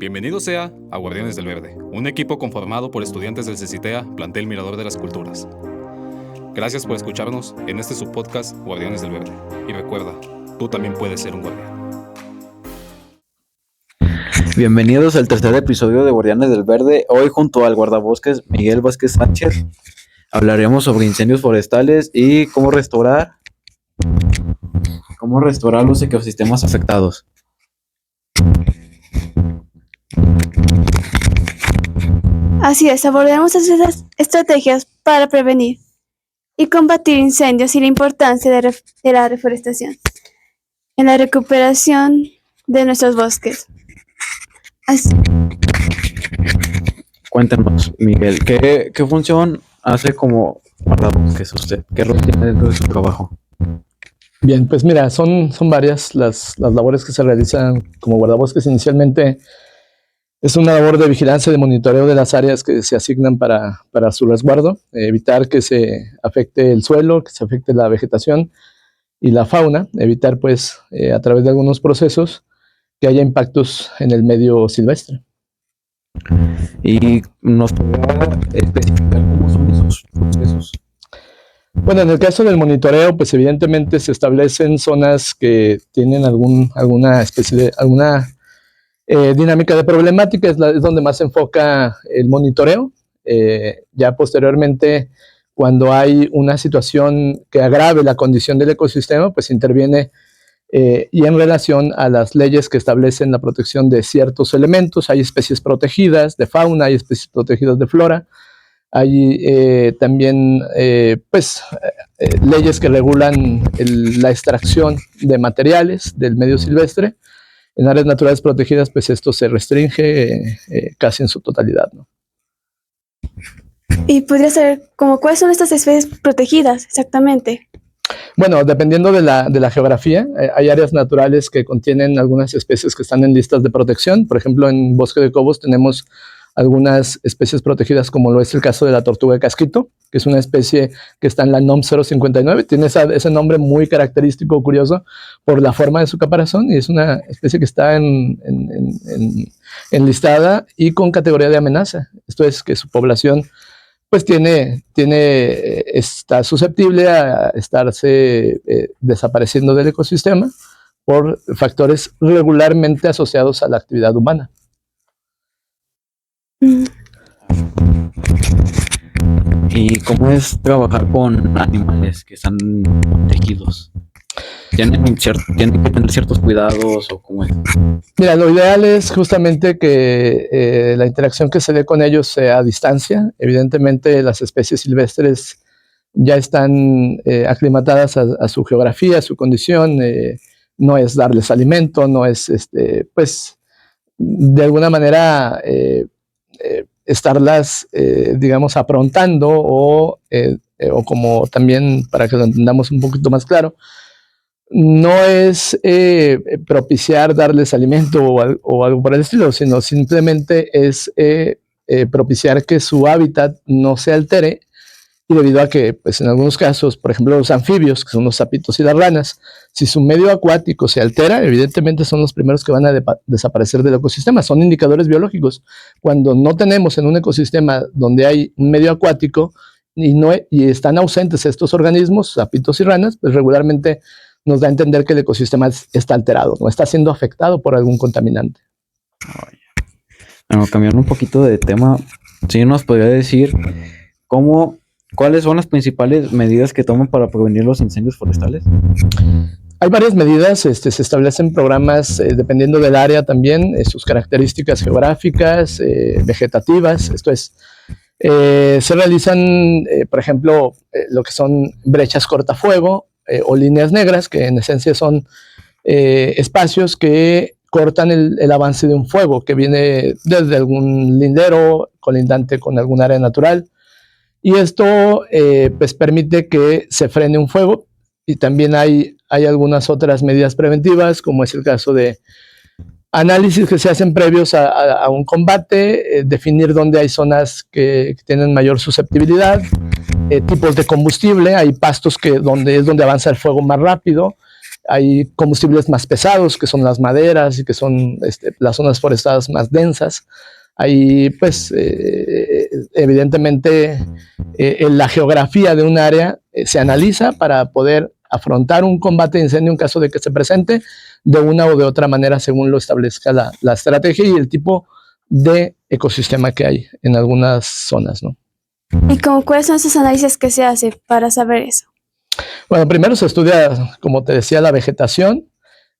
Bienvenido sea a Guardianes del Verde, un equipo conformado por estudiantes del CECITEA, plantel Mirador de las Culturas. Gracias por escucharnos en este subpodcast Guardianes del Verde. Y recuerda, tú también puedes ser un guardián. Bienvenidos al tercer episodio de Guardianes del Verde. Hoy junto al guardabosques Miguel Vázquez Sánchez hablaremos sobre incendios forestales y cómo restaurar los ecosistemas afectados. Así es, abordaremos esas estrategias para prevenir y combatir incendios y la importancia de la reforestación en la recuperación de nuestros bosques. Cuéntanos, Miguel, ¿qué función hace como guardabosques usted? ¿Qué rol tiene dentro de su trabajo? Bien, pues mira, son varias las labores que se realizan como guardabosques. Inicialmente es una labor de vigilancia, de monitoreo de las áreas que se asignan para su resguardo, evitar que se afecte el suelo, que se afecte la vegetación y la fauna, evitar pues a través de algunos procesos que haya impactos en el medio silvestre. ¿Y nos podría especificar cómo son esos procesos? Bueno, en el caso del monitoreo, pues evidentemente se establecen zonas que tienen alguna especie de dinámica de problemática, es donde más se enfoca el monitoreo. Ya posteriormente, cuando hay una situación que agrave la condición del ecosistema, pues interviene y en relación a las leyes que establecen la protección de ciertos elementos. Hay especies protegidas de fauna, hay especies protegidas de flora, hay también leyes que regulan la extracción de materiales del medio silvestre. En áreas naturales protegidas, pues esto se restringe casi en su totalidad, ¿no? ¿Y podría saber cuáles son estas especies protegidas exactamente? Bueno, dependiendo de la geografía, hay áreas naturales que contienen algunas especies que están en listas de protección. Por ejemplo, en Bosque de Cobos tenemos algunas especies protegidas, como lo es el caso de la tortuga de casquito, que es una especie que está en la NOM 059. Tiene ese nombre muy característico, curioso, por la forma de su caparazón, y es una especie que está enlistada y con categoría de amenaza. Esto es que su población pues está susceptible a estarse desapareciendo del ecosistema por factores regularmente asociados a la actividad humana. ¿Y cómo es trabajar con animales que están protegidos? ¿Tienen que tener ciertos cuidados o cómo es? Mira, lo ideal es justamente que la interacción que se dé con ellos sea a distancia. Evidentemente, las especies silvestres ya están aclimatadas a su geografía, a su condición. No es darles alimento, no es, pues, de alguna manera estarlas, digamos, aprontando o como también, para que lo entendamos un poquito más claro, no es propiciar darles alimento o algo por el estilo, sino simplemente es propiciar que su hábitat no se altere, y debido a que, pues en algunos casos, por ejemplo, los anfibios, que son los sapitos y las ranas, si su medio acuático se altera, evidentemente son los primeros que van a desaparecer del ecosistema. Son indicadores biológicos. Cuando no tenemos en un ecosistema donde hay un medio acuático y están ausentes estos organismos, sapitos y ranas, pues regularmente nos da a entender que el ecosistema está alterado, no está siendo afectado por algún contaminante. Bueno, cambiando un poquito de tema, ¿sí nos podría decir cuáles son las principales medidas que toman para prevenir los incendios forestales? Hay varias medidas, se establecen programas dependiendo del área también, sus características geográficas, vegetativas. Esto es, se realizan, por ejemplo, lo que son brechas cortafuego o líneas negras, que en esencia son espacios que cortan el avance de un fuego que viene desde algún lindero colindante con algún área natural. Y esto pues permite que se frene un fuego. Y también hay algunas otras medidas preventivas, como es el caso de análisis que se hacen previos a un combate, definir dónde hay zonas que tienen mayor susceptibilidad, tipos de combustible. Hay pastos donde avanza el fuego más rápido, hay combustibles más pesados, que son las maderas y que son las zonas forestadas más densas. Ahí, pues, evidentemente, la geografía de un área se analiza para poder afrontar un combate de incendio en caso de que se presente de una o de otra manera según lo establezca la estrategia y el tipo de ecosistema que hay en algunas zonas, ¿no? ¿Y cuáles son esos análisis que se hace para saber eso? Bueno, primero se estudia, como te decía, la vegetación.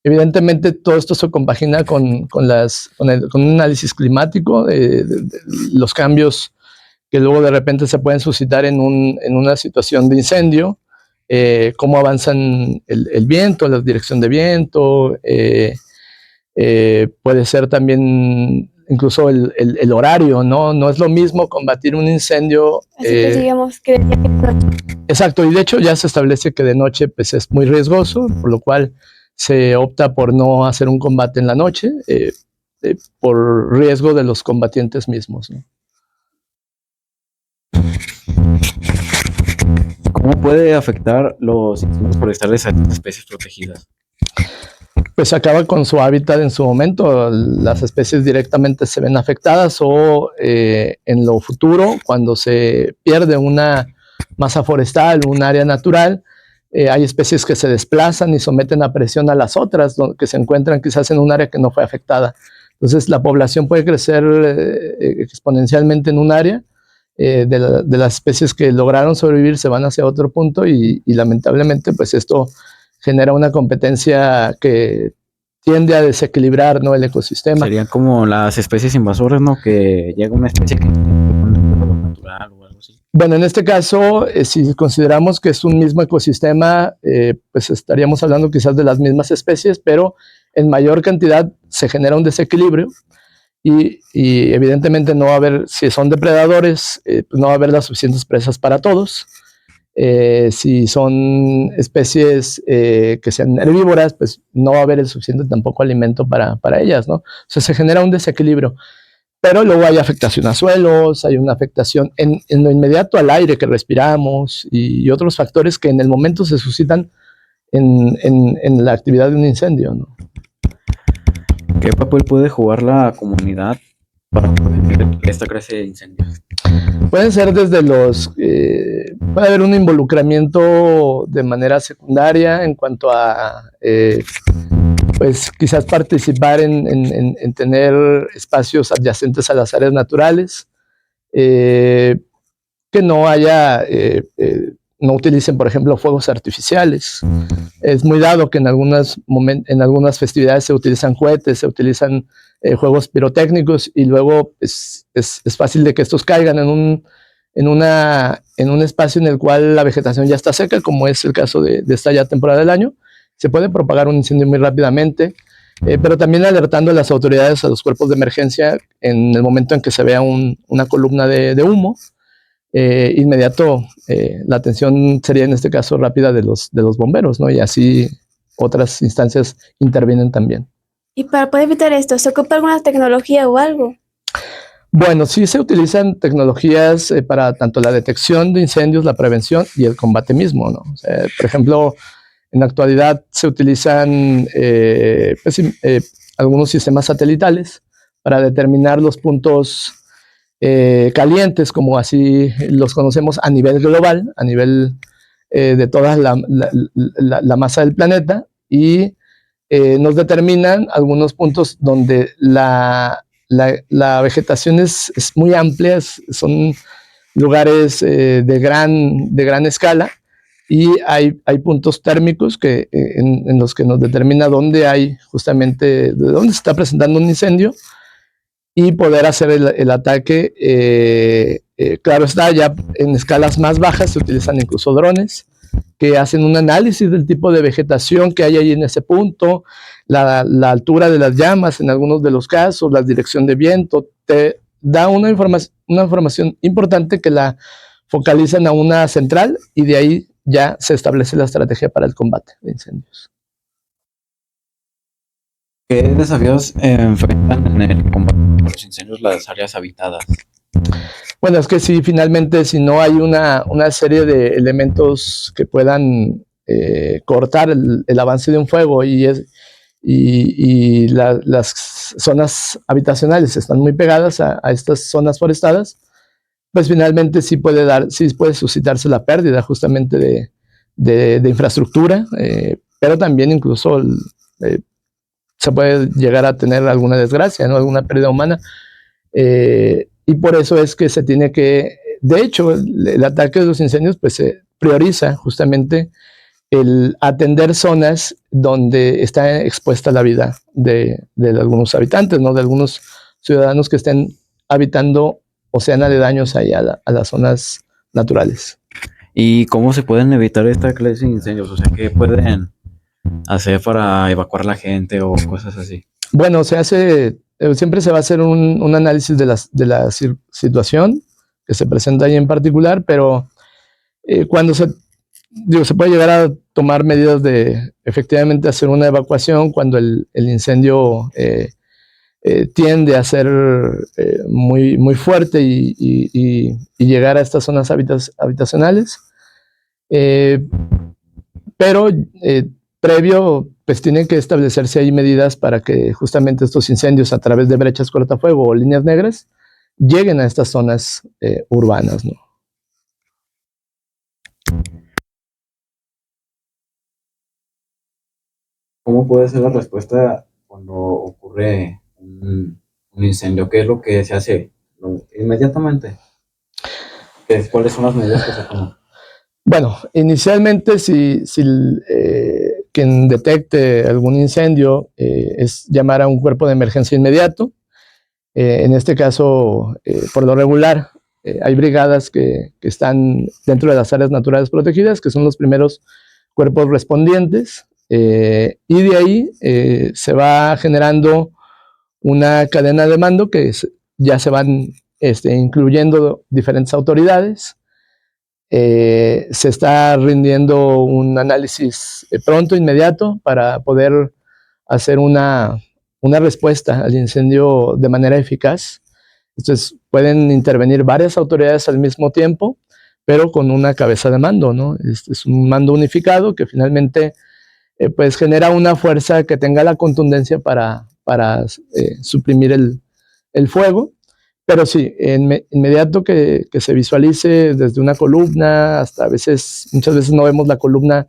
Evidentemente todo esto se compagina con un análisis climático de los cambios que luego de repente se pueden suscitar en una situación de incendio, cómo avanzan el viento, la dirección de viento, puede ser también incluso el horario, ¿no? No es lo mismo combatir un incendio. Así que digamos que de noche. Exacto, y de hecho ya se establece que de noche pues, es muy riesgoso, por lo cual se opta por no hacer un combate en la noche, por riesgo de los combatientes mismos, ¿no? ¿Cómo puede afectar los incendios forestales a estas especies protegidas? Pues acaba con su hábitat en su momento, las especies directamente se ven afectadas o en lo futuro, cuando se pierde una masa forestal, un área natural, hay especies que se desplazan y someten a presión a las otras que se encuentran quizás en un área que no fue afectada. Entonces la población puede crecer exponencialmente en un área, de las especies que lograron sobrevivir se van hacia otro punto y lamentablemente pues esto genera una competencia que tiende a desequilibrar, ¿no?, el ecosistema. Serían como las especies invasoras, ¿no? Que llega una especie que natural o algo así. Bueno, en este caso, si consideramos que es un mismo ecosistema, pues estaríamos hablando quizás de las mismas especies, pero en mayor cantidad se genera un desequilibrio y evidentemente no va a haber, si son depredadores, pues no va a haber las suficientes presas para todos. Si son especies que sean herbívoras, pues no va a haber el suficiente tampoco alimento para ellas, ¿no? O sea, se genera un desequilibrio. Pero luego hay afectación a suelos, hay una afectación en lo inmediato al aire que respiramos y otros factores que en el momento se suscitan en la actividad de un incendio, ¿no? ¿Qué papel puede jugar la comunidad para prevenir esta clase de incendios? Pueden ser desde puede haber un involucramiento de manera secundaria en cuanto a pues quizás participar en tener espacios adyacentes a las áreas naturales, que no haya, no utilicen, por ejemplo, fuegos artificiales. Es muy dado que en algunas festividades se utilizan cohetes, se utilizan juegos pirotécnicos y luego es fácil de que estos caigan en un espacio en el cual la vegetación ya está seca, como es el caso de esta ya temporada del año. Se puede propagar un incendio muy rápidamente, pero también alertando a las autoridades, a los cuerpos de emergencia, en el momento en que se vea una columna de humo, inmediato la atención sería en este caso rápida de los bomberos, ¿no? Y así otras instancias intervienen también. ¿Y para poder evitar esto, se ocupa alguna tecnología o algo? Bueno, sí se utilizan tecnologías para tanto la detección de incendios, la prevención y el combate mismo, ¿no? O sea, por ejemplo, en la actualidad se utilizan algunos sistemas satelitales para determinar los puntos calientes, como así los conocemos a nivel global, a nivel de toda la masa del planeta, y nos determinan algunos puntos donde la vegetación es muy amplia, son lugares de gran escala, y hay puntos térmicos en los que nos determina dónde hay justamente, de dónde se está presentando un incendio, y poder hacer el ataque. Claro está, ya en escalas más bajas se utilizan incluso drones que hacen un análisis del tipo de vegetación que hay ahí en ese punto, la altura de las llamas en algunos de los casos, la dirección de viento, te da una información importante que la focalizan a una central y de ahí ya se establece la estrategia para el combate de incendios. ¿Qué desafíos enfrentan en el combate de los incendios las áreas habitadas? Bueno, es que si finalmente, si no hay una serie de elementos que puedan cortar el avance de un fuego las zonas habitacionales están muy pegadas a estas zonas forestadas, pues finalmente sí puede suscitarse la pérdida justamente de infraestructura, pero también incluso se puede llegar a tener alguna desgracia, ¿no? Alguna pérdida humana. Y por eso es que se tiene que, de hecho, el ataque de los incendios pues se prioriza justamente el atender zonas donde está expuesta la vida de algunos habitantes, ¿no? De algunos ciudadanos que estén habitando o sean aledaños ahí a las zonas naturales. ¿Y cómo se pueden evitar esta clase de incendios? O sea, ¿qué pueden hacer para evacuar a la gente o cosas así? Bueno, siempre se va a hacer un análisis de la situación que se presenta ahí en particular, pero cuando se puede llegar a tomar medidas de efectivamente hacer una evacuación cuando el incendio tiende a ser muy, muy fuerte y llegar a estas zonas habitacionales. Pero previo, pues tienen que establecerse ahí medidas para que justamente estos incendios a través de brechas cortafuego o líneas negras lleguen a estas zonas urbanas, ¿no? ¿Cómo puede ser la respuesta cuando ocurre un incendio? ¿Qué es lo que se hace inmediatamente? ¿Cuáles son las medidas que se toman? Bueno, inicialmente si quien detecte algún incendio es llamar a un cuerpo de emergencia inmediato. En este caso, por lo regular, hay brigadas que están dentro de las áreas naturales protegidas, que son los primeros cuerpos respondientes, y de ahí se va generando una cadena de mando que ya se van incluyendo diferentes autoridades. Se está rindiendo un análisis pronto, inmediato, para poder hacer una respuesta al incendio de manera eficaz. Entonces pueden intervenir varias autoridades al mismo tiempo, pero con una cabeza de mando, ¿no? Es un mando unificado que finalmente pues genera una fuerza que tenga la contundencia para suprimir el fuego. Pero sí, inmediato que se visualice desde una columna hasta muchas veces no vemos la columna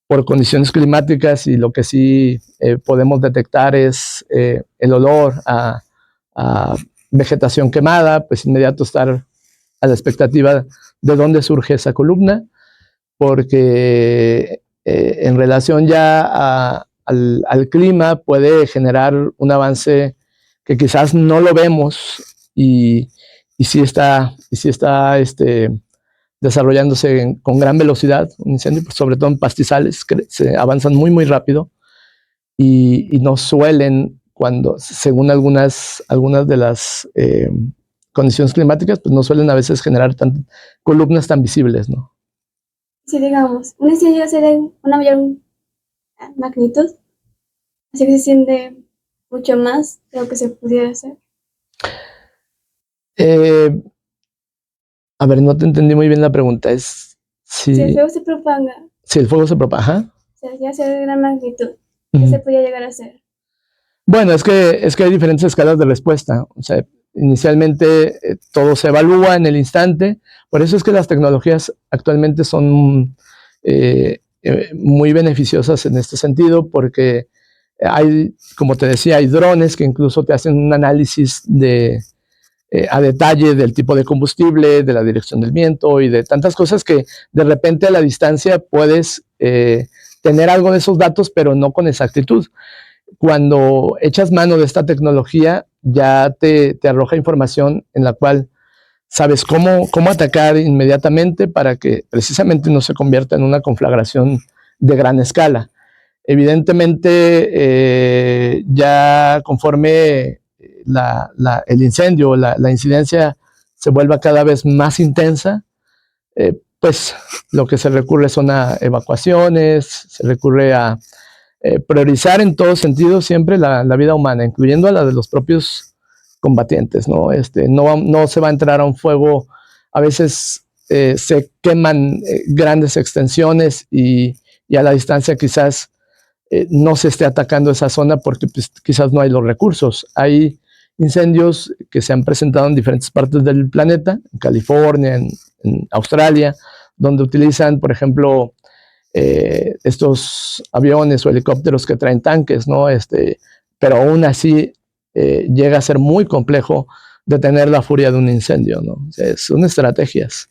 por condiciones climáticas y lo que sí podemos detectar es el olor a vegetación quemada, pues inmediato estar a la expectativa de dónde surge esa columna, porque en relación ya al clima puede generar un avance que quizás no lo vemos y sí está desarrollándose con gran velocidad, un incendio, pues sobre todo en pastizales, que se avanzan muy, muy rápido y no suelen, según algunas de las condiciones climáticas, pues no suelen a veces generar columnas tan visibles, ¿no? Si digamos, un incendio se de una mayor magnitud, así que se siente mucho más de lo que se pudiera hacer. A ver, no te entendí muy bien la pregunta. Es si el fuego se propaga. Si el fuego se propaga. O sea, ya sea de gran magnitud, ¿qué se podría llegar a hacer? Bueno, es que hay diferentes escalas de respuesta. O sea, inicialmente todo se evalúa en el instante. Por eso es que las tecnologías actualmente son muy beneficiosas en este sentido, porque hay, como te decía, hay drones que incluso te hacen un análisis a detalle del tipo de combustible, de la dirección del viento y de tantas cosas que de repente a la distancia puedes tener algo de esos datos, pero no con exactitud. Cuando echas mano de esta tecnología, ya te arroja información en la cual sabes cómo atacar inmediatamente para que precisamente no se convierta en una conflagración de gran escala. Evidentemente, ya conforme el incendio, la incidencia se vuelva cada vez más intensa, pues lo que se recurre son a evacuaciones, se recurre a priorizar en todo sentido siempre la vida humana, incluyendo a la de los propios combatientes, ¿no? No se va a entrar a un fuego, a veces se queman grandes extensiones y y a la distancia quizás no se esté atacando esa zona porque pues, quizás no hay los recursos. Hay incendios que se han presentado en diferentes partes del planeta, en California, en Australia, donde utilizan, por ejemplo, estos aviones o helicópteros que traen tanques, ¿no? Pero aún así llega a ser muy complejo detener la furia de un incendio, ¿no? O sea, son estrategias.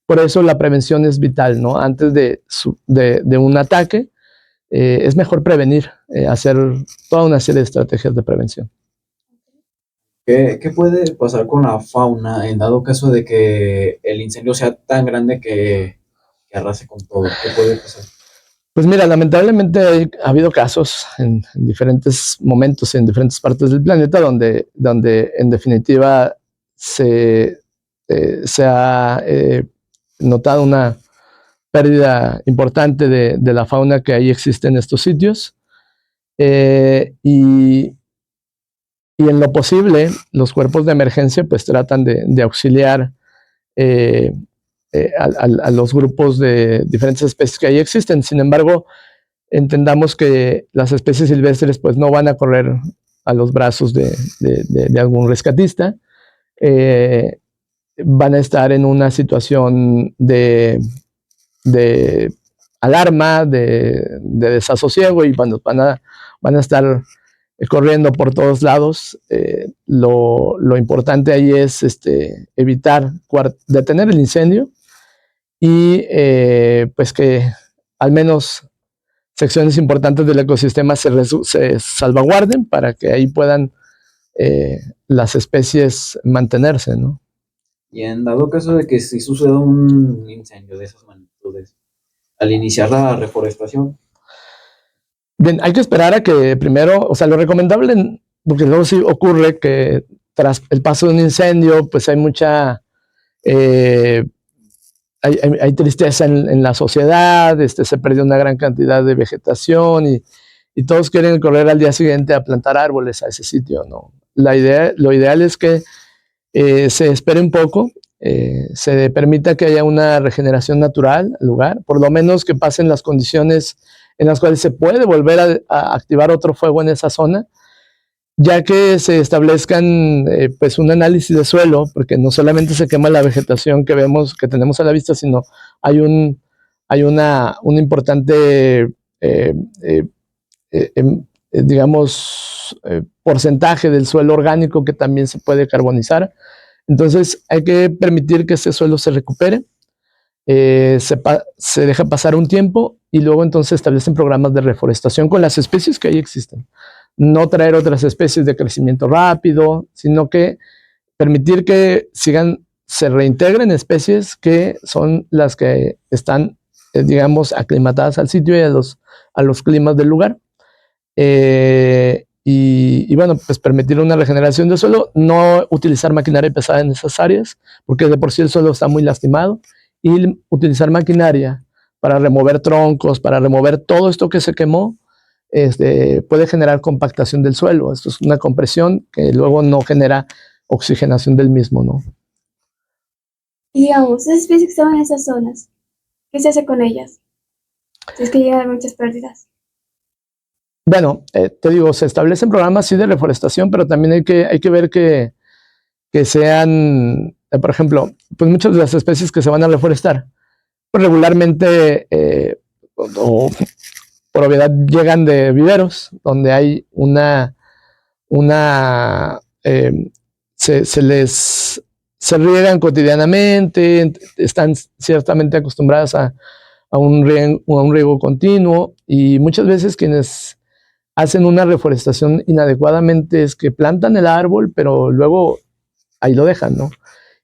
Por eso la prevención es vital, ¿no? Antes de un ataque, es mejor prevenir, hacer toda una serie de estrategias de prevención. ¿Qué puede pasar con la fauna en dado caso de que el incendio sea tan grande que arrase con todo? ¿Qué puede pasar? Pues mira, lamentablemente ha habido casos en diferentes momentos, en diferentes partes del planeta, donde en definitiva se ha notado una pérdida importante de la fauna que ahí existe en estos sitios. Y en lo posible, los cuerpos de emergencia pues tratan de auxiliar a los grupos de diferentes especies que ahí existen. Sin embargo, entendamos que las especies silvestres pues no van a correr a los brazos de algún rescatista. Van a estar en una situación de alarma, de desasosiego, y van a estar corriendo por todos lados. Lo importante ahí es evitar detener el incendio y pues que al menos secciones importantes del ecosistema se salvaguarden para que ahí puedan las especies mantenerse, ¿no? Y en dado caso de que si suceda un incendio de esas magnitudes, al iniciar la reforestación. Bien, hay que esperar a que primero, o sea, lo recomendable, porque luego sí ocurre que tras el paso de un incendio, pues hay mucha, hay tristeza en la sociedad, se perdió una gran cantidad de vegetación y todos quieren correr al día siguiente a plantar árboles a ese sitio, ¿no? Lo ideal es que se espere un poco, se permita que haya una regeneración natural al lugar, por lo menos que pasen las condiciones en las cuales se puede volver a activar otro fuego en esa zona, ya que se establezcan pues un análisis de suelo, porque no solamente se quema la vegetación que vemos, que tenemos a la vista, sino hay un importante digamos porcentaje del suelo orgánico que también se puede carbonizar. Entonces hay que permitir que ese suelo se recupere, se deja pasar un tiempo y luego entonces establecen programas de reforestación con las especies que ahí existen. No traer otras especies de crecimiento rápido, sino que permitir que se reintegren especies que son las que están, digamos, aclimatadas al sitio y a los climas del lugar. Y bueno, pues permitir una regeneración del suelo, no utilizar maquinaria pesada en esas áreas, porque de por sí el suelo está muy lastimado, y utilizar maquinaria para remover troncos, para remover todo esto que se quemó, puede generar compactación del suelo. Esto es una compresión que luego no genera oxigenación del mismo, ¿no? Y digamos, esas especies que estaban en esas zonas, ¿qué se hace con ellas? Si es que llegan a haber muchas pérdidas. Bueno, te digo, se establecen programas sí de reforestación, pero también hay que ver que sean, por ejemplo, pues muchas de las especies que se van a reforestar, pues regularmente o por obviedad llegan de viveros, donde hay se riegan cotidianamente, están ciertamente acostumbradas a un riego continuo, y muchas veces quienes hacen una reforestación inadecuadamente es que plantan el árbol, pero luego ahí lo dejan, ¿no?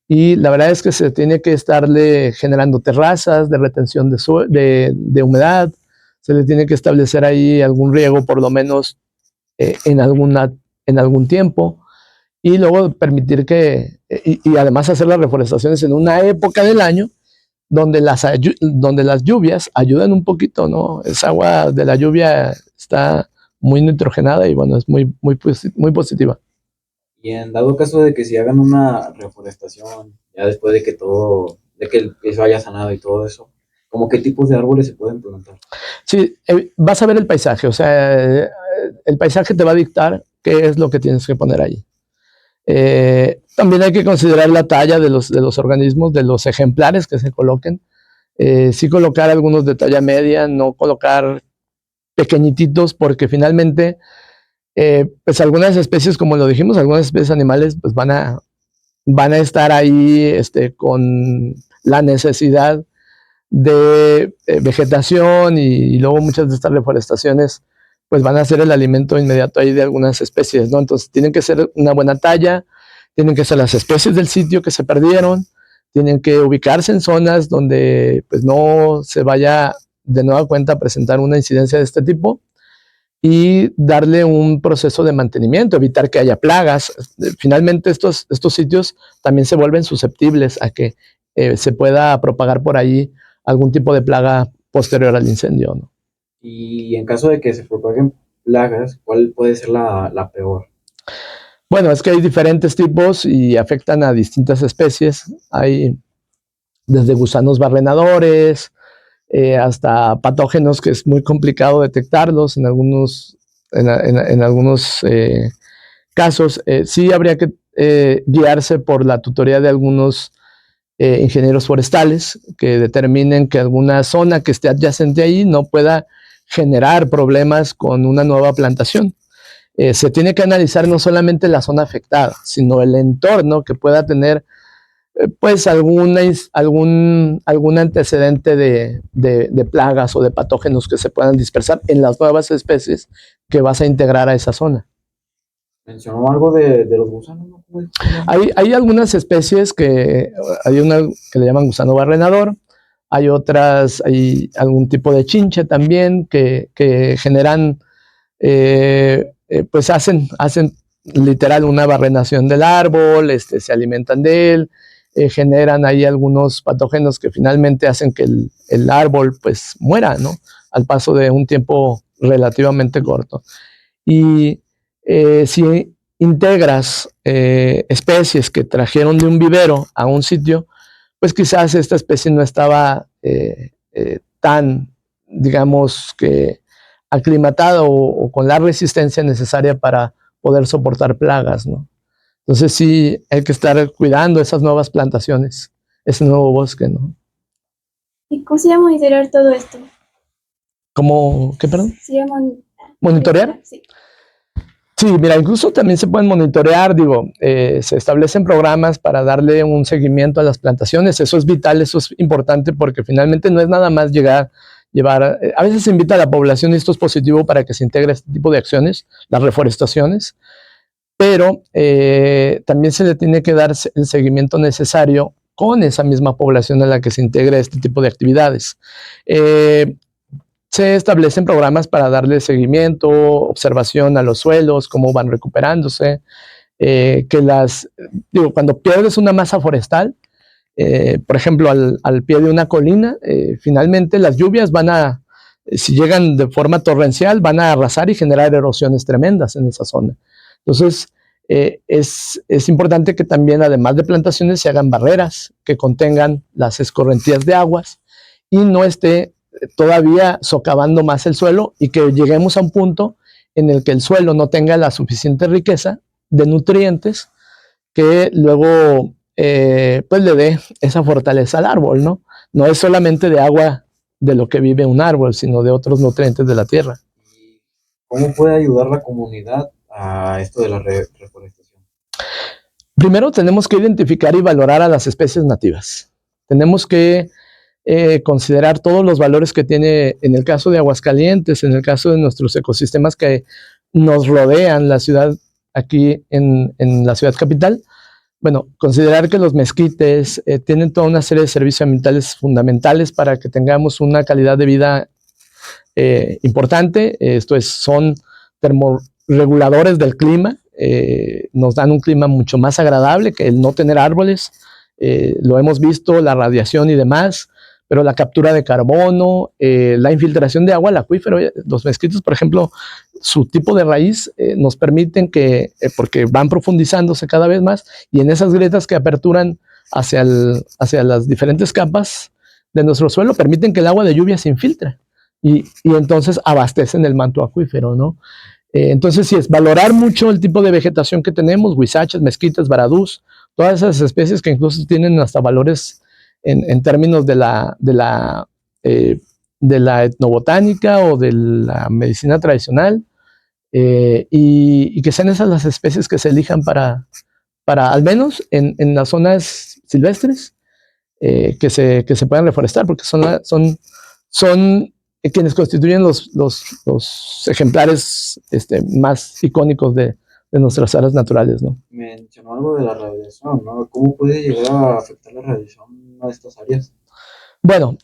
Y la verdad es que se tiene que estarle generando terrazas de retención de humedad, se le tiene que establecer ahí algún riego por lo menos en algún tiempo, y luego permitir y además hacer las reforestaciones en una época del año donde las lluvias ayudan un poquito, ¿no? Esa agua de la lluvia está muy nitrogenada y bueno, es muy positiva. Y en dado caso de que si hagan una reforestación, ya después de que el piso haya sanado y todo eso, ¿Cómo qué tipos de árboles se pueden plantar? Sí, vas a ver el paisaje, o sea, el paisaje te va a dictar qué es lo que tienes que poner ahí. También hay que considerar la talla de los organismos, de los ejemplares que se coloquen. Sí colocar algunos de talla media, no colocar pequeñititos, porque finalmente, pues algunas especies, como lo dijimos, algunas especies animales pues van a estar ahí con la necesidad de vegetación y luego muchas de estas reforestaciones pues van a ser el alimento inmediato ahí de algunas especies, ¿no? Entonces tienen que ser una buena talla, tienen que ser las especies del sitio que se perdieron, tienen que ubicarse en zonas donde pues no se vaya de nueva cuenta a presentar una incidencia de este tipo y darle un proceso de mantenimiento, evitar que haya plagas. Finalmente estos sitios también se vuelven susceptibles a que se pueda propagar por ahí algún tipo de plaga posterior al incendio, ¿no? Y en caso de que se propaguen plagas, ¿cuál puede ser la peor? Bueno, es que hay diferentes tipos y afectan a distintas especies. Hay desde gusanos barrenadores hasta patógenos que es muy complicado detectarlos en algunos casos. Sí habría que guiarse por la tutoría de algunos ingenieros forestales que determinen que alguna zona que esté adyacente ahí no pueda generar problemas con una nueva plantación. Se tiene que analizar no solamente la zona afectada, sino el entorno que pueda tener pues algún antecedente de plagas o de patógenos que se puedan dispersar en las nuevas especies que vas a integrar a esa zona. Mencionó algo de los gusanos, ¿no? Hay algunas especies hay una que le llaman gusano barrenador, hay otras, hay algún tipo de chinche también que generan, pues hacen literal una barrenación del árbol, se alimentan de él, generan ahí algunos patógenos que finalmente hacen que el árbol pues muera, ¿no? Al paso de un tiempo relativamente corto. Y si integras especies que trajeron de un vivero a un sitio, pues quizás esta especie no estaba tan, digamos que aclimatada o con la resistencia necesaria para poder soportar plagas, ¿no? Entonces sí hay que estar cuidando esas nuevas plantaciones, ese nuevo bosque, ¿no? ¿Y cómo se llama monitorear todo esto? ¿Cómo? ¿Qué, perdón? ¿Se llama ¿Monitorear? Sí. Sí, mira, incluso también se pueden monitorear, se establecen programas para darle un seguimiento a las plantaciones. Eso es vital, eso es importante porque finalmente no es nada más llevar, a veces se invita a la población y esto es positivo para que se integre este tipo de acciones, las reforestaciones, pero también se le tiene que dar el seguimiento necesario con esa misma población a la que se integre este tipo de actividades. Se establecen programas para darle seguimiento, observación a los suelos, cómo van recuperándose, cuando pierdes una masa forestal, por ejemplo, al pie de una colina, finalmente las lluvias si llegan de forma torrencial, van a arrasar y generar erosiones tremendas en esa zona. Entonces, es importante que también, además de plantaciones, se hagan barreras que contengan las escorrentías de aguas y no esté todavía socavando más el suelo y que lleguemos a un punto en el que el suelo no tenga la suficiente riqueza de nutrientes que luego pues le dé esa fortaleza al árbol, ¿no? No es solamente de agua de lo que vive un árbol, sino de otros nutrientes de la tierra. ¿Cómo puede ayudar la comunidad a esto de la reforestación? Primero tenemos que identificar y valorar a las especies nativas. Tenemos que considerar todos los valores que tiene, en el caso de Aguascalientes, en el caso de nuestros ecosistemas que nos rodean la ciudad, aquí en la ciudad capital. Bueno, considerar que los mezquites tienen toda una serie de servicios ambientales fundamentales para que tengamos una calidad de vida importante. Son termorreguladores del clima, nos dan un clima mucho más agradable que el no tener árboles. Lo hemos visto, la radiación y demás, pero la captura de carbono, la infiltración de agua al acuífero. Los mezquites, por ejemplo, su tipo de raíz nos permiten porque van profundizándose cada vez más, y en esas grietas que aperturan hacia las diferentes capas de nuestro suelo permiten que el agua de lluvia se infiltre y entonces abastecen el manto acuífero, ¿no? Entonces sí es valorar mucho el tipo de vegetación que tenemos, huizaches, mezquites, baradús, todas esas especies que incluso tienen hasta valores en términos de la etnobotánica o de la medicina tradicional, y que sean esas las especies que se elijan para al menos en las zonas silvestres, que se puedan reforestar, porque son quienes constituyen los ejemplares más icónicos de nuestras áreas naturales, ¿no? Mencionó algo de la radiación, ¿no? ¿Cómo puede llegar a afectar la radiación a estas áreas? Bueno,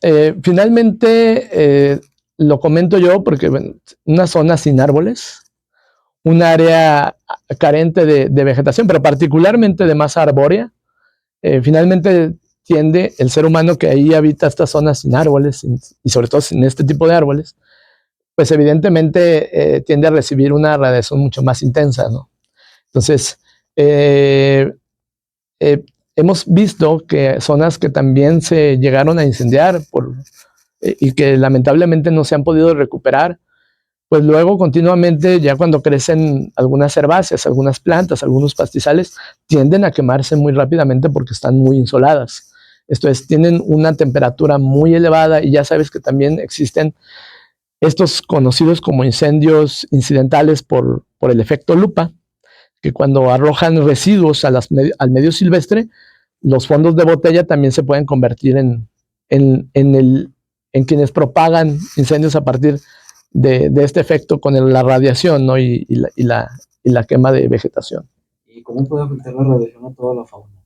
finalmente lo comento yo porque bueno, una zona sin árboles, un área carente de vegetación, pero particularmente de masa arbórea, finalmente tiende el ser humano que ahí habita estas zonas sin árboles y sobre todo sin este tipo de árboles, pues evidentemente tiende a recibir una radiación mucho más intensa, ¿no? Entonces, hemos visto que zonas que también se llegaron a incendiar y que lamentablemente no se han podido recuperar, pues luego continuamente, ya cuando crecen algunas herbáceas, algunas plantas, algunos pastizales, tienden a quemarse muy rápidamente porque están muy insoladas. Esto es, tienen una temperatura muy elevada y ya sabes que también existen estos conocidos como incendios incidentales por el efecto lupa, que cuando arrojan residuos al medio silvestre, los fondos de botella también se pueden convertir en quienes propagan incendios a partir de este efecto con la radiación, ¿no? y la quema de vegetación. ¿Y cómo puede afectar la radiación a toda la fauna?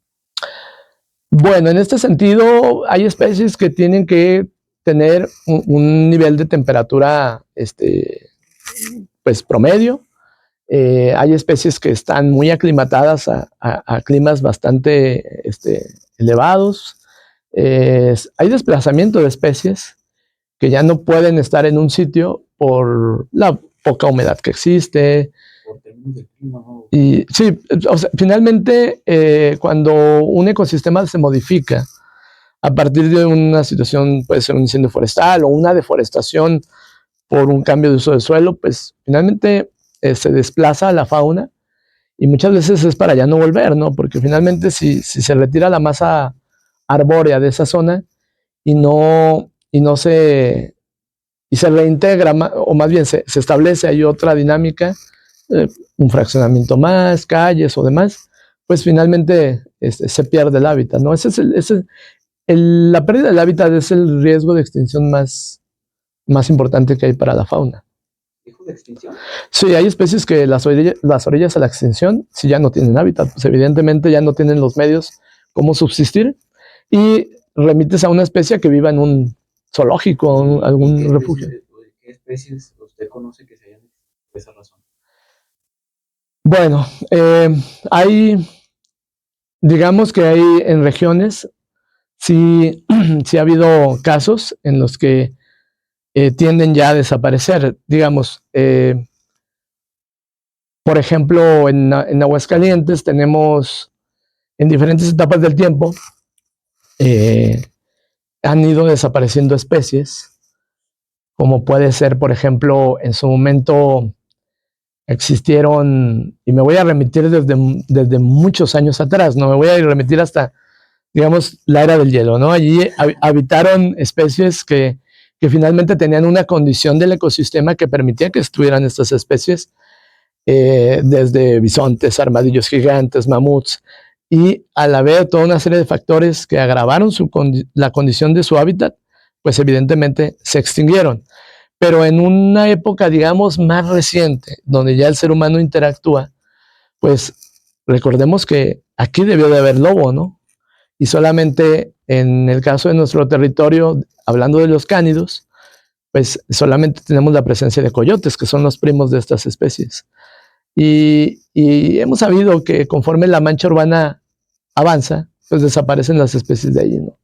Bueno, en este sentido hay especies que tienen que tener un nivel de temperatura pues promedio. Hay especies que están muy aclimatadas a climas bastante elevados. Hay desplazamiento de especies que ya no pueden estar en un sitio por la poca humedad que existe. Por términos de clima, ¿no? Y sí, o sea, finalmente cuando un ecosistema se modifica a partir de una situación, puede ser un incendio forestal o una deforestación por un cambio de uso del suelo, pues finalmente se desplaza a la fauna y muchas veces es para ya no volver, ¿no? Porque finalmente si se retira la masa arbórea de esa zona y se reintegra, o más bien se establece ahí otra dinámica, un fraccionamiento más, calles o demás, pues finalmente se pierde el hábitat, ¿no? La pérdida del hábitat es el riesgo de extinción más importante que hay para la fauna. ¿Riesgo de extinción? Sí, hay especies que las orillas a la extinción, si ya no tienen hábitat, pues evidentemente ya no tienen los medios cómo subsistir y remites a una especie que viva en un zoológico, algún refugio. ¿Qué especies usted conoce que se hayan extinguido por esa razón? Bueno, digamos que hay en regiones, sí ha habido casos en los que tienden ya a desaparecer. Digamos, por ejemplo, en Aguascalientes tenemos en diferentes etapas del tiempo han ido desapareciendo especies, como puede ser, por ejemplo, en su momento existieron, y me voy a remitir desde muchos años atrás, no me voy a remitir hasta, digamos, la era del hielo, ¿no? Allí habitaron especies que finalmente tenían una condición del ecosistema que permitía que estuvieran estas especies, desde bisontes, armadillos gigantes, mamuts, y al haber toda una serie de factores que agravaron la condición de su hábitat, pues evidentemente se extinguieron. Pero en una época, digamos, más reciente, donde ya el ser humano interactúa, pues recordemos que aquí debió de haber lobo, ¿no? Y solamente en el caso de nuestro territorio, hablando de los cánidos, pues solamente tenemos la presencia de coyotes, que son los primos de estas especies. Y hemos sabido que conforme la mancha urbana avanza, pues desaparecen las especies de allí, ¿no?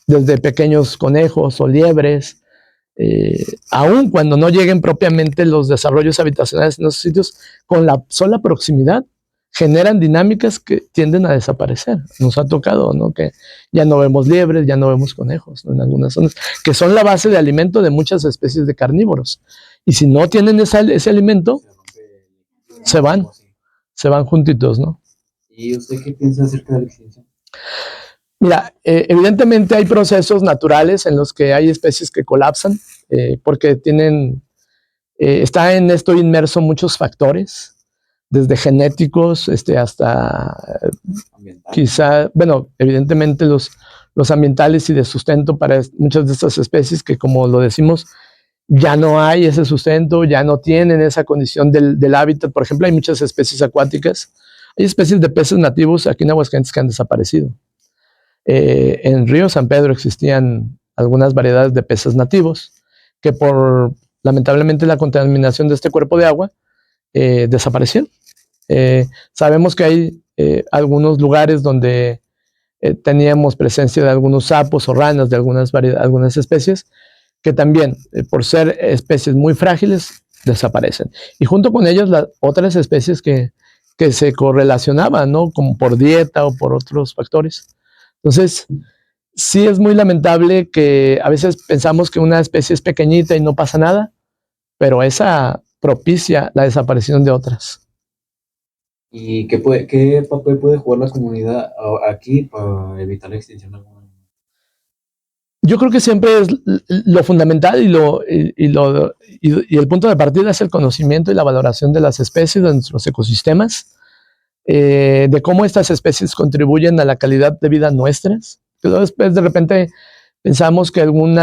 Desde pequeños conejos o liebres, aun cuando no lleguen propiamente los desarrollos habitacionales en esos sitios, con la sola proximidad generan dinámicas que tienden a desaparecer. Nos ha tocado, ¿no? Que ya no vemos liebres, ya no vemos conejos, ¿no? En algunas zonas, que son la base de alimento de muchas especies de carnívoros. Y si no tienen ese alimento, se van juntitos, ¿no? ¿Y usted qué piensa acerca de la extinción? Mira, evidentemente hay procesos naturales en los que hay especies que colapsan, porque está en esto inmerso muchos factores, desde genéticos hasta quizá, bueno, evidentemente los ambientales y de sustento para muchas de estas especies que, como lo decimos, ya no hay ese sustento, ya no tienen esa condición del hábitat. Por ejemplo, hay muchas especies acuáticas, hay especies de peces nativos aquí en Aguascalientes que han desaparecido. En Río San Pedro existían algunas variedades de peces nativos que lamentablemente, la contaminación de este cuerpo de agua desaparecieron. Sabemos que hay algunos lugares donde teníamos presencia de algunos sapos o ranas de algunas especies que también, por ser especies muy frágiles, desaparecen. Y junto con ellas las otras especies que se correlacionaban, ¿no? Como por dieta o por otros factores. Entonces, sí es muy lamentable que a veces pensamos que una especie es pequeñita y no pasa nada, pero esa propicia la desaparición de otras. ¿Y qué papel puede jugar la comunidad aquí para evitar la extinción de alguna? Yo creo que siempre es lo fundamental y el punto de partida es el conocimiento y la valoración de las especies, de nuestros ecosistemas, de cómo estas especies contribuyen a la calidad de vida nuestras. Pero después de repente pensamos que algún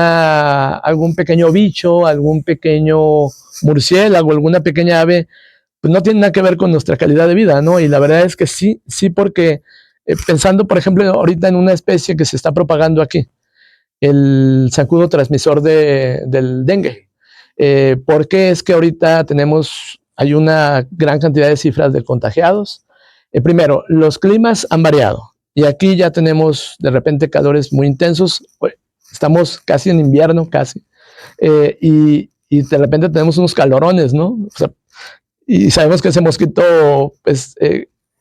pequeño bicho, algún pequeño murciélago, alguna pequeña ave, pues no tiene nada que ver con nuestra calidad de vida, ¿no? Y la verdad es que sí, porque pensando, por ejemplo, ahorita en una especie que se está propagando aquí, el zancudo transmisor del dengue. ¿Por qué es que ahorita hay una gran cantidad de cifras de contagiados? Primero, los climas han variado y aquí ya tenemos de repente calores muy intensos. Estamos casi en invierno, casi. Y de repente tenemos unos calorones, ¿no? O sea, y sabemos que ese mosquito, pues,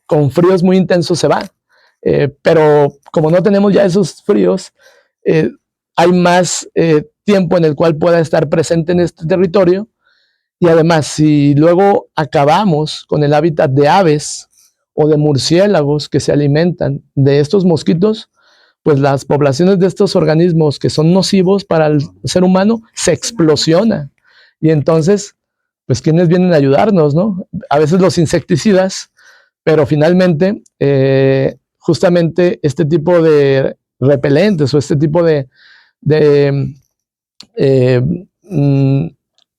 con fríos muy intensos se va. Pero como no tenemos ya esos fríos, hay más tiempo en el cual pueda estar presente en este territorio. Y además, si luego acabamos con el hábitat de aves o de murciélagos que se alimentan de estos mosquitos, pues las poblaciones de estos organismos que son nocivos para el ser humano se explosionan. Y entonces, pues, ¿quiénes vienen a ayudarnos, no? A veces los insecticidas, pero finalmente, justamente este tipo de repelentes o este tipo de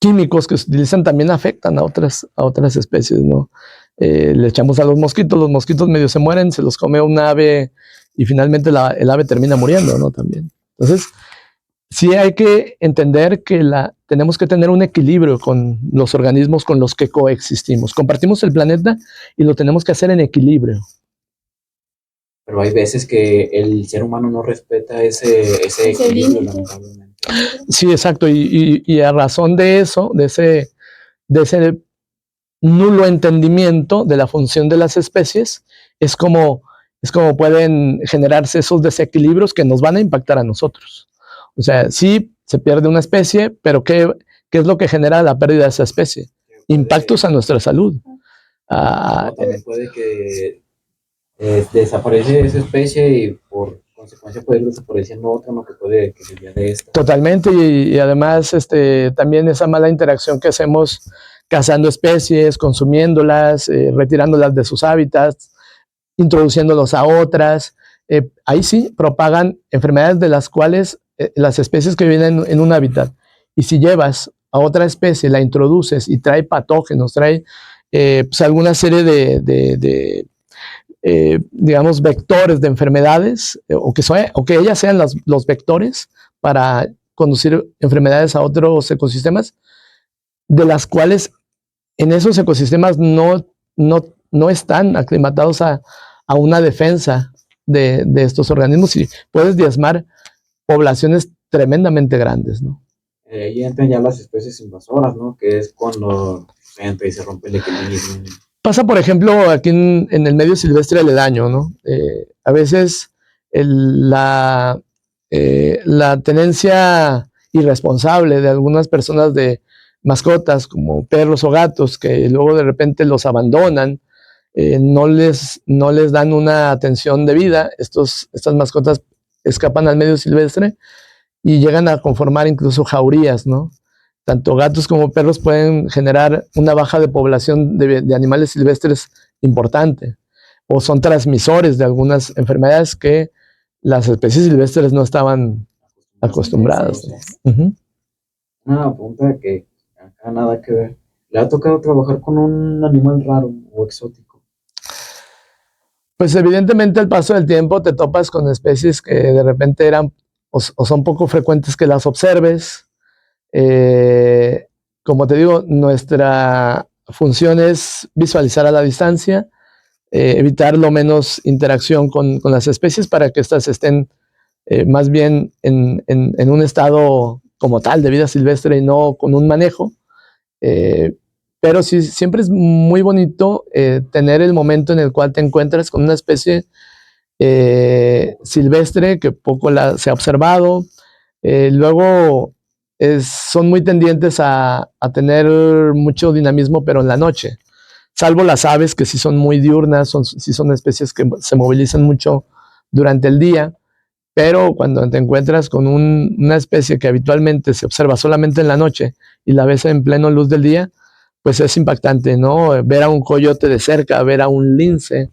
químicos que se utilizan también afectan a otras especies, ¿no? Le echamos a los mosquitos medio se mueren, se los come un ave y finalmente el ave termina muriendo, ¿no? También. Entonces, sí hay que entender que tenemos que tener un equilibrio con los organismos con los que coexistimos. Compartimos el planeta y lo tenemos que hacer en equilibrio. Pero hay veces que el ser humano no respeta ese equilibrio, lamentablemente. Sí, exacto. Y a razón de eso, de ese nulo entendimiento de la función de las especies, es como pueden generarse esos desequilibrios que nos van a impactar a nosotros. O sea, sí se pierde una especie, pero ¿qué es lo que genera la pérdida de esa especie? Impactos a nuestra salud. También puede que desaparece esa especie y por consecuencia puede ir desapareciendo otra, ¿no? Que puede que se vea de esta. Totalmente, y además también esa mala interacción que hacemos cazando especies, consumiéndolas, retirándolas de sus hábitats, introduciéndolos a otras, ahí sí propagan enfermedades de las cuales las especies que viven en un hábitat, y si llevas a otra especie, la introduces y trae patógenos, trae pues alguna serie de digamos, vectores de enfermedades, o que ellas sean los vectores para conducir enfermedades a otros ecosistemas, de las cuales en esos ecosistemas no están aclimatados a una defensa de estos organismos, y puedes diezmar poblaciones tremendamente grandes, ¿no? Ahí entran ya las especies invasoras, ¿no? Que es cuando entra y se rompe el equilibrio. Pasa, por ejemplo, aquí en el medio silvestre aledaño, ¿no? A veces la tenencia irresponsable de algunas personas de mascotas como perros o gatos que luego de repente los abandonan, no les dan una atención debida. Estas mascotas escapan al medio silvestre y llegan a conformar incluso jaurías, ¿no? Tanto gatos como perros pueden generar una baja de población de animales silvestres importante, o son transmisores de algunas enfermedades que las especies silvestres no estaban acostumbradas. Uh-huh. Una pregunta que acá nada que ver. ¿Le ha tocado trabajar con un animal raro o exótico? Pues evidentemente al paso del tiempo te topas con especies que de repente eran o son poco frecuentes que las observes. Como te digo, nuestra función es visualizar a la distancia, evitar lo menos interacción con las especies para que éstas estén más bien en un estado como tal de vida silvestre y no con un manejo. Pero sí, siempre es muy bonito tener el momento en el cual te encuentras con una especie silvestre que poco se ha observado. Luego son muy tendientes a tener mucho dinamismo, pero en la noche, salvo las aves que sí son muy diurnas, sí son especies que se movilizan mucho durante el día, pero cuando te encuentras con una especie que habitualmente se observa solamente en la noche y la ves en pleno luz del día, pues es impactante, ¿no? Ver a un coyote de cerca, ver a un lince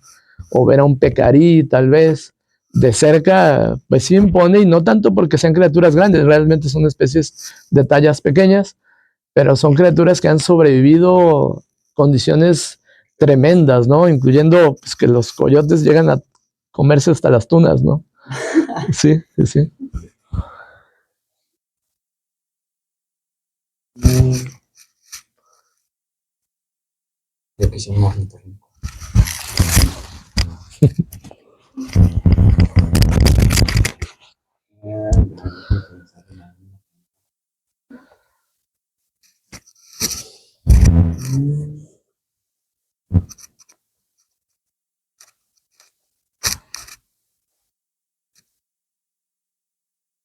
o ver a un pecarí tal vez de cerca, pues sí impone, y no tanto porque sean criaturas grandes, realmente son especies de tallas pequeñas, pero son criaturas que han sobrevivido condiciones tremendas, ¿no? Incluyendo pues, que los coyotes llegan a comerse hasta las tunas, ¿no? Sí, sí, sí. Yo quisiera un ornitorrinco.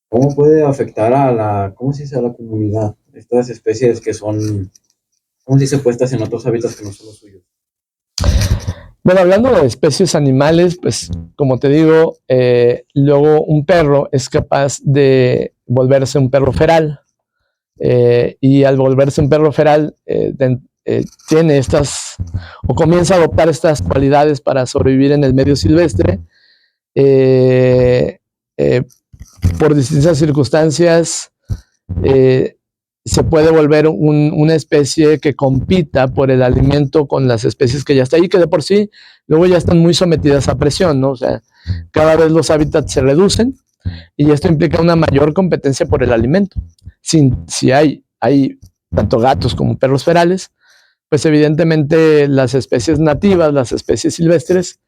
¿Cómo puede afectar a la, cómo se dice, a la comunidad? Estas especies que son, ¿cómo se dice, puestas en otros hábitats que no son los suyos? Bueno, hablando de especies animales, pues como te digo, luego un perro es capaz de volverse un perro feral. Y al volverse un perro feral, tiene estas, o comienza a adoptar estas cualidades para sobrevivir en el medio silvestre. Por distintas circunstancias, se puede volver una especie que compita por el alimento con las especies que ya está ahí, que de por sí luego ya están muy sometidas a presión, ¿no? O sea, cada vez los hábitats se reducen y esto implica una mayor competencia por el alimento. Si hay tanto gatos como perros ferales, pues evidentemente las especies nativas, las especies silvestres,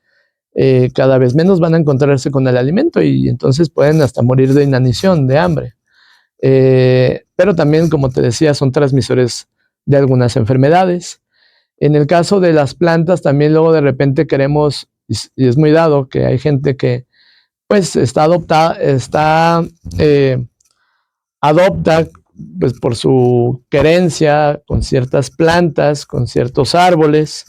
cada vez menos van a encontrarse con el alimento y entonces pueden hasta morir de inanición, de hambre. Pero también, como te decía, son transmisores de algunas enfermedades. En el caso de las plantas, también luego de repente queremos, y es muy dado, que hay gente que pues adopta pues por su querencia con ciertas plantas, con ciertos árboles.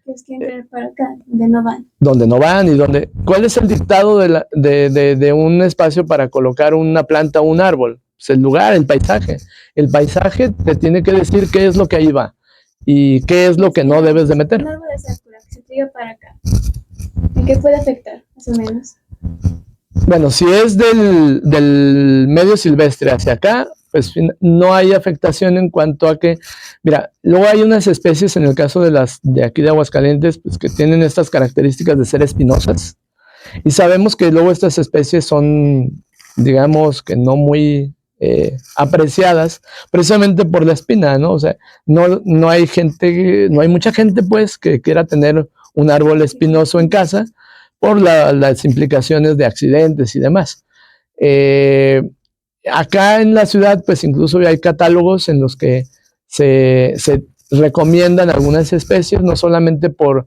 Es que entrar para acá, donde no van. Donde no van y donde... ¿Cuál es el dictado de un espacio para colocar una planta o un árbol? Pues el lugar, el paisaje. El paisaje te tiene que decir qué es lo que ahí va y qué es lo que no debes de meter. Un árbol de sakura que se tira para acá. ¿En qué puede afectar, más o menos? Bueno, si es del medio silvestre hacia acá, pues no hay afectación en cuanto a que, mira, luego hay unas especies en el caso de las de aquí de Aguascalientes, pues que tienen estas características de ser espinosas. Y sabemos que luego estas especies son, digamos, que no muy apreciadas, precisamente por la espina, ¿no? O sea, no hay mucha gente, pues, que quiera tener un árbol espinoso en casa por las implicaciones de accidentes y demás. Acá en la ciudad, pues incluso hay catálogos en los que se recomiendan algunas especies, no solamente por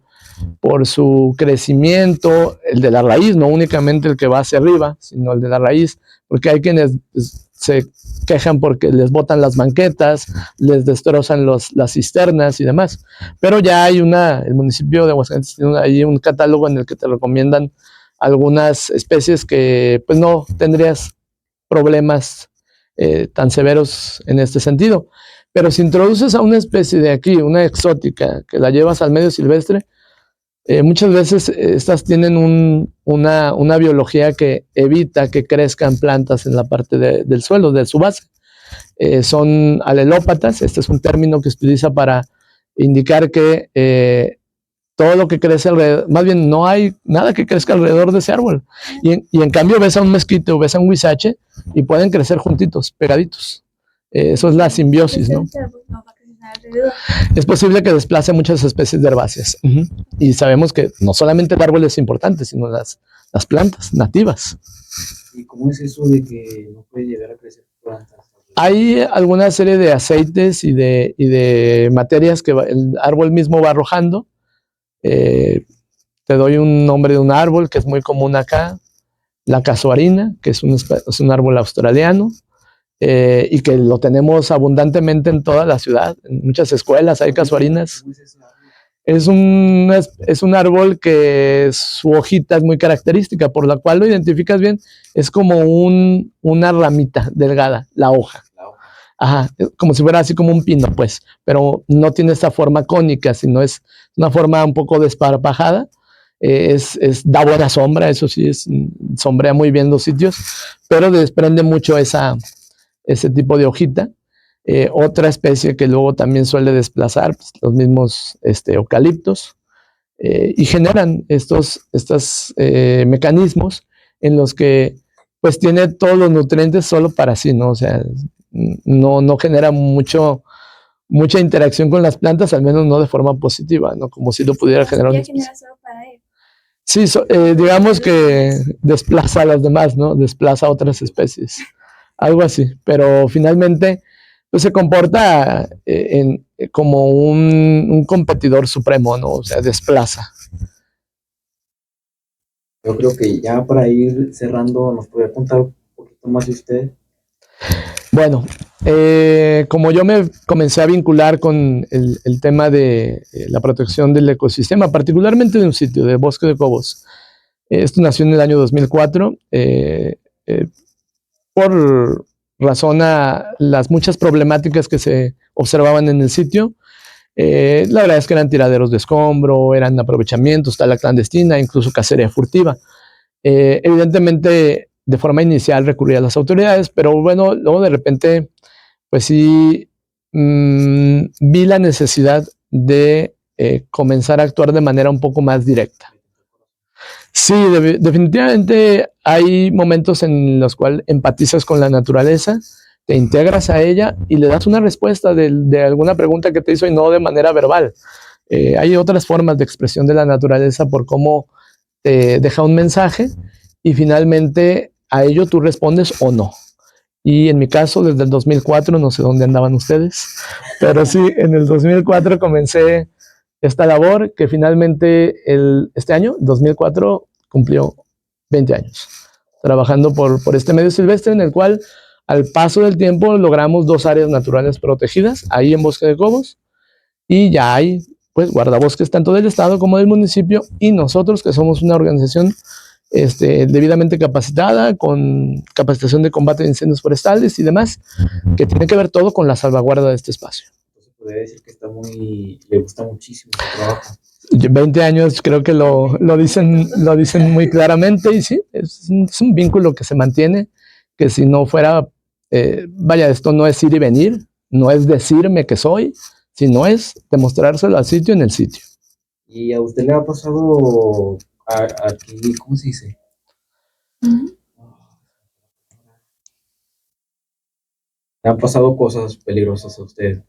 su crecimiento, el de la raíz, no únicamente el que va hacia arriba, sino el de la raíz, porque hay quienes se quejan porque les botan las banquetas, les destrozan las cisternas y demás. Pero ya hay el municipio de Aguascalientes tiene ahí un catálogo en el que te recomiendan algunas especies que pues no tendrías problemas tan severos en este sentido. Pero si introduces a una especie de aquí, una exótica, que la llevas al medio silvestre, muchas veces estas tienen una biología que evita que crezcan plantas en la parte del suelo, de su base. Son alelópatas, este es un término que se utiliza para indicar que todo lo que crece alrededor, más bien no hay nada que crezca alrededor de ese árbol. Y en cambio ves a un mezquite o ves a un huizache y pueden crecer juntitos, pegaditos. Eso es la simbiosis, ¿no? Es posible que desplace muchas especies de herbáceas. Y sabemos que no solamente el árbol es importante, sino las plantas nativas. ¿Y cómo es eso de que no puede llegar a crecer plantas? Hay alguna serie de aceites y de materias que el árbol mismo va arrojando. Te doy un nombre de un árbol que es muy común acá, la casuarina, que es un árbol australiano. Y que lo tenemos abundantemente en toda la ciudad, en muchas escuelas hay casuarinas. Es un árbol que su hojita es muy característica, por la cual lo identificas bien, es como una ramita delgada, la hoja. Ajá, como si fuera así como un pino, pues, pero no tiene esta forma cónica, sino es una forma un poco desparpajada. Da buena sombra, eso sí, sombrea muy bien los sitios, pero desprende mucho ese tipo de hojita. Otra especie que luego también suele desplazar, pues, los mismos eucaliptos, y generan estos mecanismos en los que pues tiene todos los nutrientes solo para sí, ¿no? O sea, no genera mucha interacción con las plantas, al menos no de forma positiva, ¿no? Como si lo pudiera generar una especie. Sí, digamos que desplaza a las demás, ¿no? Desplaza a otras especies. Algo así, pero finalmente pues, se comporta como un competidor supremo, ¿no? O sea, desplaza. Yo creo que ya para ir cerrando, ¿nos podría contar un poquito más de usted? Bueno, como yo me comencé a vincular con el tema de la protección del ecosistema, particularmente de un sitio, de Bosque de Cobos, esto nació en el año 2004, por razón a las muchas problemáticas que se observaban en el sitio. La verdad es que eran tiraderos de escombro, eran aprovechamientos, tala clandestina, incluso cacería furtiva. Evidentemente, de forma inicial recurría a las autoridades, pero bueno, luego de repente, pues sí, vi la necesidad de comenzar a actuar de manera un poco más directa. Sí, definitivamente hay momentos en los cuales empatizas con la naturaleza, te integras a ella y le das una respuesta de alguna pregunta que te hizo y no de manera verbal. Hay otras formas de expresión de la naturaleza por cómo te deja un mensaje y finalmente a ello tú respondes o no. Y en mi caso, desde el 2004, no sé dónde andaban ustedes, pero sí, en el 2004 comencé esta labor que finalmente este año, 2004, cumplió 20 años, trabajando por este medio silvestre en el cual al paso del tiempo logramos 2 áreas naturales protegidas, ahí en Bosque de Cobos, y ya hay pues guardabosques tanto del estado como del municipio, y nosotros que somos una organización debidamente capacitada, con capacitación de combate de incendios forestales y demás, que tiene que ver todo con la salvaguarda de este espacio. Podría decir que le gusta muchísimo su trabajo. 20 años creo que lo dicen muy claramente, y sí, es un vínculo que se mantiene, que si no fuera, vaya, esto no es ir y venir, no es decirme que soy, sino es demostrárselo al sitio en el sitio. ¿Y a usted le ha pasado aquí, cómo se dice? ¿Le han pasado cosas peligrosas a usted?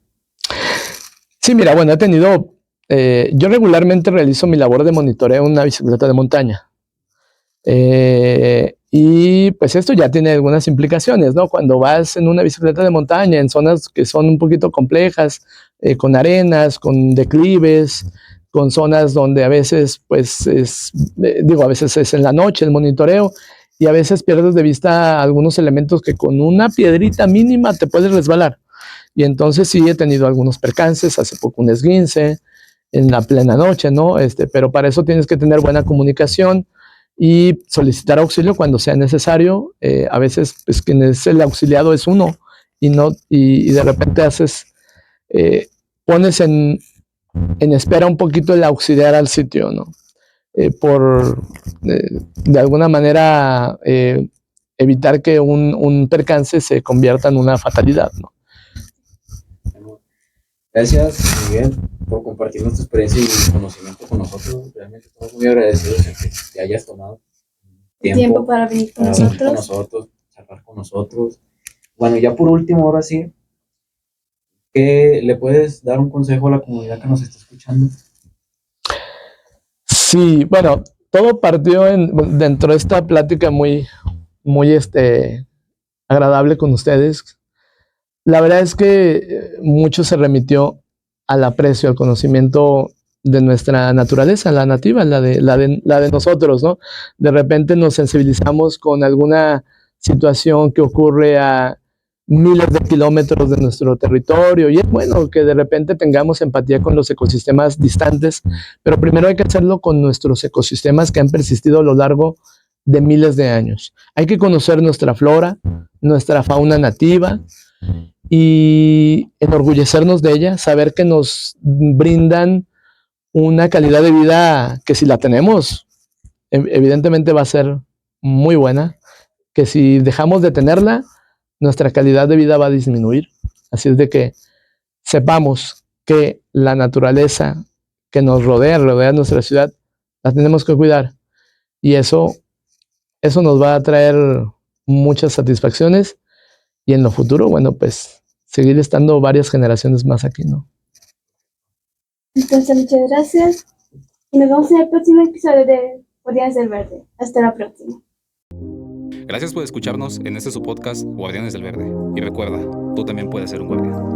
Sí, mira, bueno, yo regularmente realizo mi labor de monitoreo en una bicicleta de montaña. Y pues esto ya tiene algunas implicaciones, ¿no? Cuando vas en una bicicleta de montaña en zonas que son un poquito complejas, con arenas, con declives, con zonas donde a veces, pues, a veces es en la noche el monitoreo, y a veces pierdes de vista algunos elementos que con una piedrita mínima te puedes resbalar. Y entonces sí he tenido algunos percances, hace poco un esguince, en la plena noche, ¿no? Pero para eso tienes que tener buena comunicación y solicitar auxilio cuando sea necesario. A veces, pues, quien es el auxiliado es uno, y de repente pones en espera un poquito el auxiliar al sitio, ¿no? De alguna manera, evitar que un percance se convierta en una fatalidad, ¿no? Gracias, Miguel, por compartirnos tu experiencia y conocimiento con nosotros. Realmente estamos muy agradecidos de que te hayas tomado Tiempo para venir con nosotros, charlar con nosotros. Bueno, ya por último, ahora sí, ¿qué le puedes dar un consejo a la comunidad que nos está escuchando? Sí, bueno, todo partió dentro de esta plática muy, muy agradable con ustedes. La verdad es que mucho se remitió al aprecio, al conocimiento de nuestra naturaleza, la nativa, la de nosotros, ¿no? De repente nos sensibilizamos con alguna situación que ocurre a miles de kilómetros de nuestro territorio, y es bueno que de repente tengamos empatía con los ecosistemas distantes, pero primero hay que hacerlo con nuestros ecosistemas que han persistido a lo largo de miles de años. Hay que conocer nuestra flora, nuestra fauna nativa, y enorgullecernos de ella, saber que nos brindan una calidad de vida que, si la tenemos, evidentemente va a ser muy buena, que si dejamos de tenerla, nuestra calidad de vida va a disminuir. Así es de que sepamos que la naturaleza que nos rodea nuestra ciudad, la tenemos que cuidar, y eso nos va a traer muchas satisfacciones, y en lo futuro, bueno, pues seguir estando varias generaciones más aquí, ¿no? Entonces, muchas gracias y nos vemos en el próximo episodio de Guardianes del Verde. Hasta la próxima. Gracias por escucharnos en este su podcast Guardianes del Verde. Y recuerda, tú también puedes ser un guardián.